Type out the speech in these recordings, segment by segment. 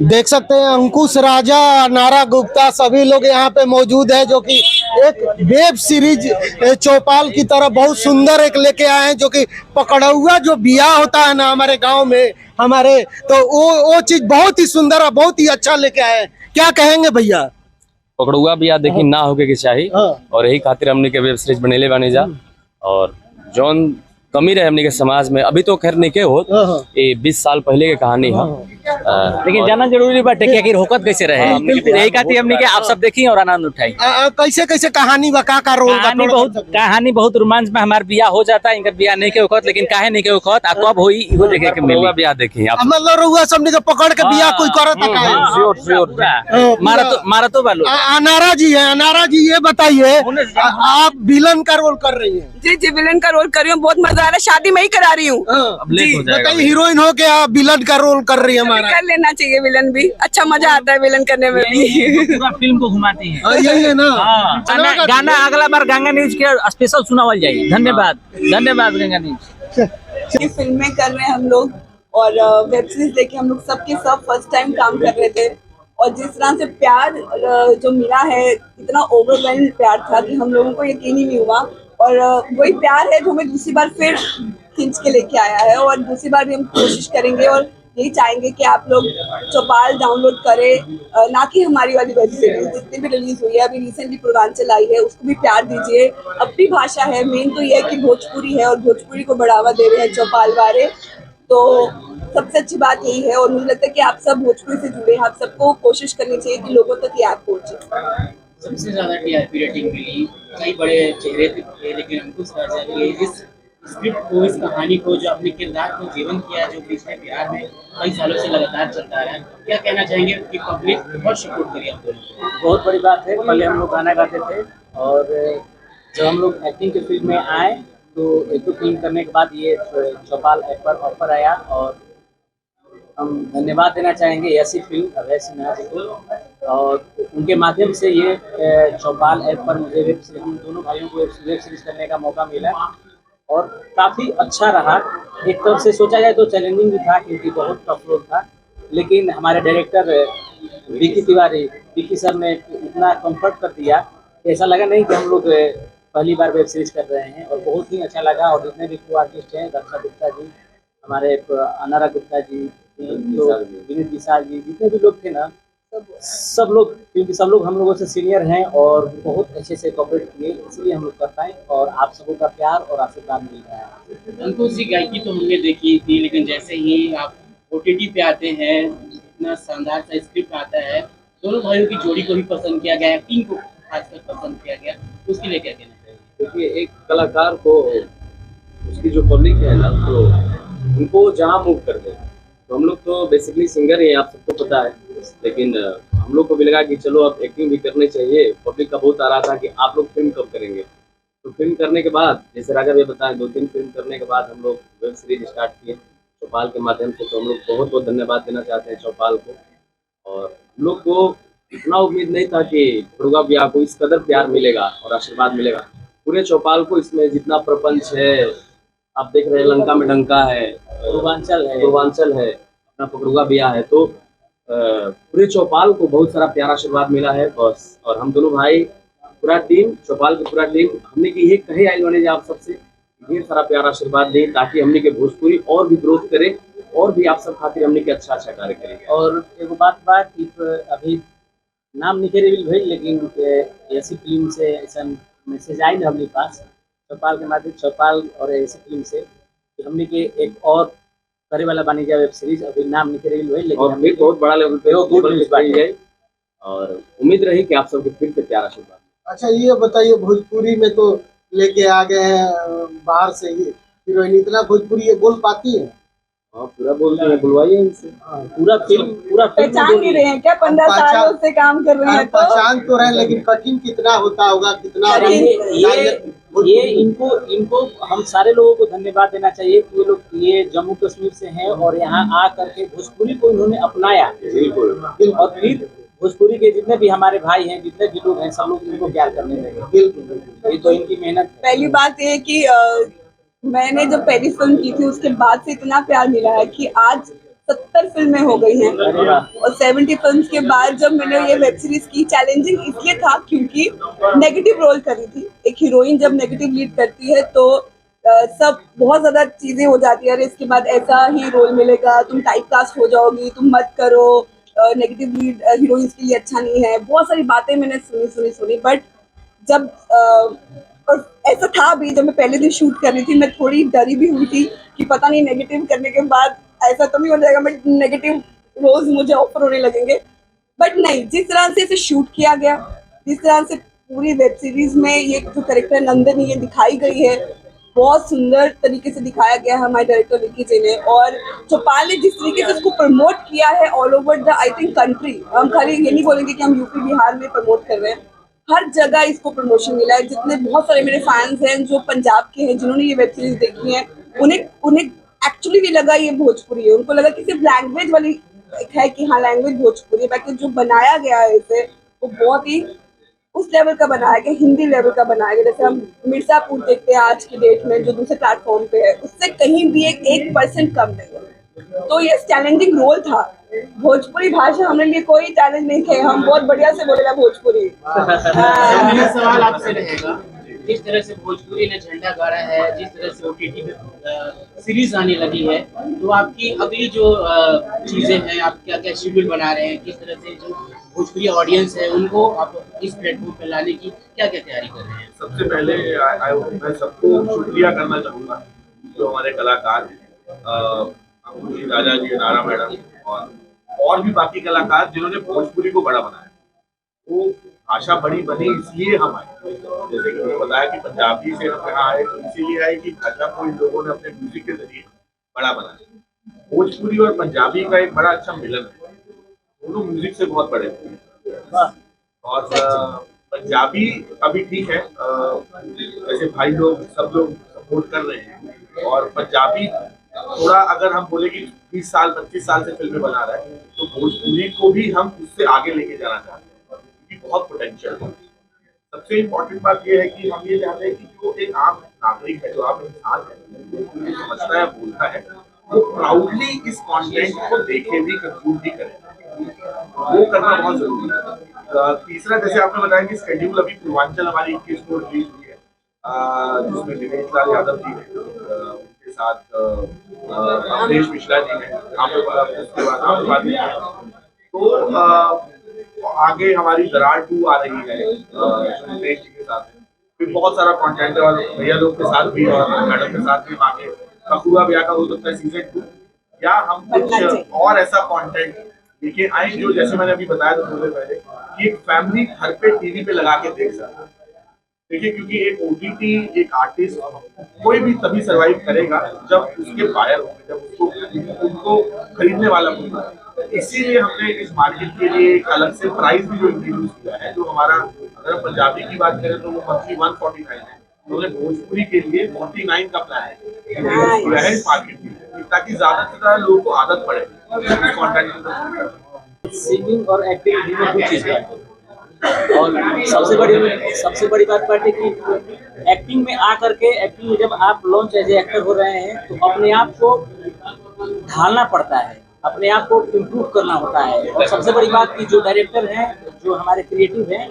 देख सकते हैं अंकुश राजा, नारा गुप्ता सभी लोग यहाँ पे मौजूद है, जो कि एक वेब सीरीज चौपाल की तरह बहुत सुंदर एक लेके आए हैं, जो कि पकड़ौआ जो बियाह होता है ना हमारे गांव में हमारे, तो वो चीज बहुत ही सुंदर और बहुत ही अच्छा लेके आए हैं। क्या कहेंगे भैया? पकड़ुआ बियाह देखी ना होके के चाहिए और यही खातिर हमने के वेब सीरीज बनेले बने जा। और जौन कमी रहे हमने के समाज में अभी तो खैर नहीं के हो, ये 20 साल पहले की कहानी है, लेकिन जाना जरूरी बाटे कि आखिर होकत कैसे रहे। यही खातिर हमने के आप सब देखी और आनंद उठाई। कैसे कैसे कहानी बका का रोल कहानी बहुत रोमांच में हमार बियाह हो जाता है, इनका बियाह नहीं के होकत, लेकिन काहे नहीं के होकत आ कब होई इहो देखे के मिली। बियाह देखी आप मतलब रहुआ सबने के पकड़ के बियाह कोई करत है? मारा तो बालो। अनारा जी है, अनारा जी ये बताइए आप विलन का रोल कर रही हैं? जी जी विलन का रोल कर रही हूँ, बहुत मजा आ रहा है। शादी में ही करा रही हूँ। बताइए हीरोइन हो के आप विलन का रोल कर रही है हमारा? कर लेना चाहिए विलन भी, अच्छा मजा आता है विलन करने में भी। पूरा फिल्म को घुमाती है। यही है ना। गाना अगला बार गंगा न्यूज के स्पेशल सुनावल जाए। धन्यवाद धन्यवाद गंगा न्यूज। फिल्में कर रहे हैं हम लोग और वेब सीरीज देखे हम लोग सबके सब फर्स्ट टाइम काम कर रहे थे, और जिस तरह से प्यार जो मिला है, इतना ओवरवेलमिंग प्यार था कि हम लोगों को यकीन ही नहीं हुआ। और वही प्यार है जो हमें दूसरी बार फिर खींच के लेके आया है, और दूसरी बार भी हम कोशिश करेंगे और यही चाहेंगे कि आप लोग चौपाल डाउनलोड करें, ना कि हमारी वाली वेब सीरीज जितनी भी रिलीज हुई है। अभी रिसेंटली पूर्वांचल आई है, उसको भी प्यार दीजिए। अपनी भाषा है, मेन तो ये है कि भोजपुरी है और भोजपुरी को बढ़ावा दे रहे हैं चौपाल वाले, तो सबसे अच्छी बात यही है। और मुझे लगता है कि आप सब भोजपुरी से जुड़े हैं, आप सबको कोशिश करनी चाहिए कि लोगों तक ये ऐप पहुंचे। सबसे ज्यादा टीआरपी रेटिंग मिली, कई बड़े चेहरे थे, लेकिन अंकुश राजा ने इस स्क्रिप्ट को, इस कहानी को, जो अपने किरदार को जीवन किया, जो पिछले बिहार में कई सालों से लगातार चलता है, क्या कहना चाहेंगे कि पब्लिक बहुत सपोर्ट करी आप दोनों? बहुत बड़ी बात है। पहले हम लोग गाना गाते थे और जब हम लोग एक्टिंग के फील्ड में आए तो एक दो फिल्म करने के बाद ये चौपाल ऐप पर ऑफर आया, और हम धन्यवाद देना चाहेंगे ऐसी फिल्म अभय सिन्हा जी को, और उनके माध्यम से ये चौपाल ऐप पर मुझे हम दोनों भाइयों को वेब सीरीज करने का मौका मिला और काफ़ी अच्छा रहा। एक तरफ से सोचा जाए तो चैलेंजिंग भी था क्योंकि बहुत टफ रोल था, लेकिन हमारे डायरेक्टर विकी सर ने इतना कंफर्ट कर दिया कि ऐसा लगा नहीं कि हम लोग पहली बार वेब सीरीज कर रहे हैं, और बहुत ही अच्छा लगा। और जितने भी को आर्टिस्ट हैं, रक्षा गुप्ता जी, हमारे अनारा गुप्ता जी, विनीत विशाल जी, जितने भी लोग थे ना, सब लोग, क्योंकि सब लोग हम लोगों से सीनियर हैं और बहुत अच्छे से कोऑपरेट किए, इसलिए हम लोग कर पाए और आप सबों का प्यार और आशीर्वाद मिल रहा है। अंकुश जी गायकी तो हमने देखी थी, लेकिन जैसे ही आप OTT पे आते हैं, इतना शानदार सा स्क्रिप्ट आता है, दोनों भाइयों की जोड़ी को भी पसंद किया गया, एक्टिंग को खासकर पसंद किया गया, उसके लिए क्या कहना चाहिए? देखिए, एक कलाकार को उसकी जो पब्लिक है ना, तो उनको जहाँ मूव कर दे, तो हम लोग तो बेसिकली सिंगर ही हैं, आप सबको पता है, लेकिन हम लोग को भी लगा कि चलो अब एक्टिंग भी करनी चाहिए। पब्लिक का बहुत आ रहा था कि आप लोग फिल्म कब करेंगे, तो फिल्म करने के बाद, जैसे राजा भाई बताएं, 2-3 फिल्म करने के बाद हम लोग वेब सीरीज स्टार्ट किए चौपाल के माध्यम से। तो हम लोग बहुत बहुत धन्यवाद देना चाहते हैं चौपाल को। और हम लोग को इतना उम्मीद नहीं था कि पकड़ुआ बियाह को इस कदर प्यार मिलेगा और आशीर्वाद मिलेगा। पूरे चौपाल को इसमें जितना प्रपंच है, आप देख रहे हैं, लंका में डंका है, पूर्वांचल है, अपना पकड़ुआ बियाह है, तो पूरे चौपाल को बहुत सारा प्यार आशीर्वाद मिला है बस। और हम दोनों भाई, पूरा टीम, चौपाल की पूरा टीम, हमने की ये कहे आइल बने आप सबसे ढेर सारा प्यार आशीर्वाद दें, ताकि हमने के भोजपुरी और भी ग्रोथ करे और भी आप सब खातिर हमने के अच्छा अच्छा कार्य करेंगे। और एगो बात कि अभी नाम नहीं रिवील भइल, लेकिन ऐसी फिल्म से ऐसा मैसेज आई ना हमने पास चौपाल के माध्यम, चौपाल और ऐसी फिल्म से कि हमने के एक और करे वाला बनी जाए वेब सीरीज। अभी नाम नहीं रिवील भइल, लेकिन हमने बहुत बड़ा लेवल पे गुड न्यूज़ पाई है और उम्मीद रही कि आप सबके फिर से प्यार आशीर्वाद। अच्छा ये बताइए, भोजपुरी में तो लेके आ गए हैं बाहर से ही हीरोइन, इतना भोजपुरी ये बोल पाती है? हाँ, पूरा बोलते हैं, बुलवाइए इनसे। पूरा फिल्म पहचान नहीं रहे हैं क्या? 15 सालों से काम कर रहे हैं, पहचान तो रहे, लेकिन कठिन कितना होता होगा, कितना ये इनको हम सारे लोगों को धन्यवाद देना चाहिए कि ये लोग ये जम्मू कश्मीर से हैं और यहाँ आ करके भोजपुरी को इन्होंने अपनाया। और फिर भोजपुरी के जितने भी हमारे भाई हैं, जितने भी लोग हैं, सब लोग इनको प्यार करने लगे। ये तो इनकी मेहनत है। पहली बात ये कि मैंने जब पहली फिल्म की थी उसके बाद से इतना प्यार मिला है कि आज 70 फिल्में हो गई हैं और 70 फिल्म्स के बाद जब मैंने ये वेब सीरीज की, चैलेंजिंग इसलिए था क्योंकि नेगेटिव रोल करी थी। एक हीरोइन जब नेगेटिव लीड करती है तो सब बहुत ज्यादा चीजें हो जाती है, अरे इसके बाद ऐसा ही रोल मिलेगा, तुम टाइप कास्ट हो जाओगी, तुम मत करो, नेगेटिव लीड हीरोइंस के लिए अच्छा नहीं है। बहुत सारी बातें मैंने सुनी बट जब और ऐसा था भी, जब मैं पहले दिन शूट कर रही थी मैं थोड़ी डरी भी हुई थी कि पता नहीं नेगेटिव करने के बाद ऐसा तो नहीं हो जाएगा, बट नेगेटिव रोज मुझे ऑफर होने लगेंगे। बट नहीं, जिस तरह से इसे शूट किया गया, जिस तरह से पूरी वेब सीरीज में ये जो कैरेक्टर नंदनी ये दिखाई गई है, बहुत सुंदर तरीके से दिखाया गया है हमारे डायरेक्टर विक्की जी ने। और चौपाल ने जिस तरीके से इसको प्रमोट किया है all over the I think country, हम खाली ये नहीं बोलेंगे कि हम यूपी बिहार में प्रमोट कर रहे हैं, हर जगह इसको प्रमोशन मिला है। जितने बहुत सारे मेरे फैंस हैं जो पंजाब के हैं, जिन्होंने ये वेब सीरीज देखी है, उन्हें एक्चुअली भी लगा ये भोजपुरी है। उनको लगा कि सिर्फ लैंग्वेज वाली है कि हाँ लैंग्वेज भोजपुरी है, बाकी जो बनाया गया है इसे वो बहुत ही उस लेवल का बनाया गया, हिंदी लेवल का बनाया गया। जैसे हम मिर्जापुर देखते हैं आज की डेट में जो दूसरे प्लेटफॉर्म पे है, उससे कहीं भी 1% कम नहीं है। तो ये चैलेंजिंग रोल था। भोजपुरी भाषा हमारे लिए कोई चैलेंज नहीं थे, हम बहुत बढ़िया से बोलेगा भोजपुरी। मेरा सवाल आपसे रहेगा, जिस तरह से भोजपुरी ने झंडा गाड़ा है, जिस तरह से OTT पे सीरीज आने लगी है, तो आपकी अगली जो चीजें हैं, आप क्या क्या शेड्यूल बना रहे हैं, किस तरह से जो भोजपुरी ऑडियंस है उनको आप इस प्लेटफॉर्म पे लाने की क्या क्या तैयारी कर रहे हैं? सबसे पहले मैं सबको शुक्रिया करना चाहूँगा जो हमारे कलाकार हैं, खुशी राजा जी, नारा मैडम और भी बाकी कलाकार जिन्होंने भोजपुरी को बड़ा बनाया। वो भाषा बड़ी बनी इसलिए हम आए, जैसे कि मैंने बताया कि पंजाबी से हम यहाँ आए तो इसीलिए आए कि भाषा को इन लोगों ने अपने म्यूजिक के जरिए बड़ा बनाया। भोजपुरी और पंजाबी का एक बड़ा अच्छा मिलन है, दोनों म्यूजिक से बहुत बड़े हैं। और पंजाबी अभी ठीक है, वैसे भाई लोग सब लोग सपोर्ट कर रहे हैं, और पंजाबी थोड़ा अगर हम बोले कि 20 साल 25 साल से फिल्में बना रहा है, तो भोजपुरी को भी हम उससे आगे लेके जाना चाहते हैं क्योंकि बहुत पोटेंशियल है। सबसे इम्पोर्टेंट बात यह है कि हम ये चाहते हैं कि जो एक आम नागरिक है, जो आम इंसान है, जो समझता है, बोलता है, वो प्राउडली इस कंटेंट को देखे भी, कंज्यूम भी करे, वो करना बहुत जरूरी है। तीसरा, जैसे आपने बताया कि शेड्यूल अभी पूर्वांचल हमारी 21 को रिलीज हुई है, जिसमें दिनेश लाल यादव जी है, उनके साथ अवधेश मिश्रा जी हैं, तो आगे हमारी दरार 2 आ रही है दिनेश जी के साथ, फिर बहुत सारा कंटेंट और भैया लोग के साथ भी और मैडम के साथ भी आगे कखुआ ब्याह का हो सकता है सीजन 2, या हम कुछ और ऐसा कंटेंट लेके आए जो, जैसे मैंने अभी बताया था थोड़े पहले, कि एक फैमिली घर पे टीवी पे लगा के देख सकता है। देखिए, क्योंकि एक OTT, एक आर्टिस्ट कोई भी तभी सरवाइव करेगा जब उसके बायर होंगे, जब उनको खरीदने वाला होगा। इसीलिए हमने इस मार्केट के लिए एक अलग से प्राइस भी जो इंट्रोड्यूस किया है, जो हमारा, अगर हम पंजाबी की बात करें तो वो मंथली 149 है, तो हमने भोजपुरी के लिए 49 का प्लान है इस मार्केट में, ताकि ज्यादा से ज्यादा लोगों को आदत पड़े कंटेंट। सिंगिंग और एक्टिंग दोनों कुछ चीज है, और सबसे बड़ी बात है कि एक्टिंग में आकर के, एक्टिंग में जब आप लॉन्च एज ए एक्टर हो रहे हैं तो अपने आप को ढालना पड़ता है, अपने आप को इम्प्रूव करना होता है। और सबसे बड़ी बात कि जो डायरेक्टर हैं, जो हमारे क्रिएटिव हैं,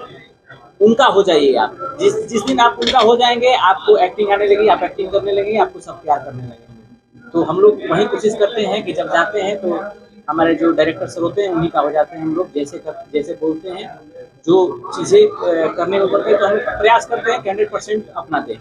उनका हो जाइए आप। जिस दिन आप उनका हो जाएंगे, आपको एक्टिंग आने लगेगी, आप एक्टिंग करने लगेंगे, आपको सब प्यार करने लगेंगे। तो हम लोग वही कोशिश करते हैं कि जब जाते हैं तो हमारे जो डायरेक्टर सर होते हैं उन्हीं का हो जाते हैं हम लोग, जैसे बोलते हैं, जो चीज़ें करने को पड़ते हैं तो हम प्रयास करते हैं कि 100% अपना दें।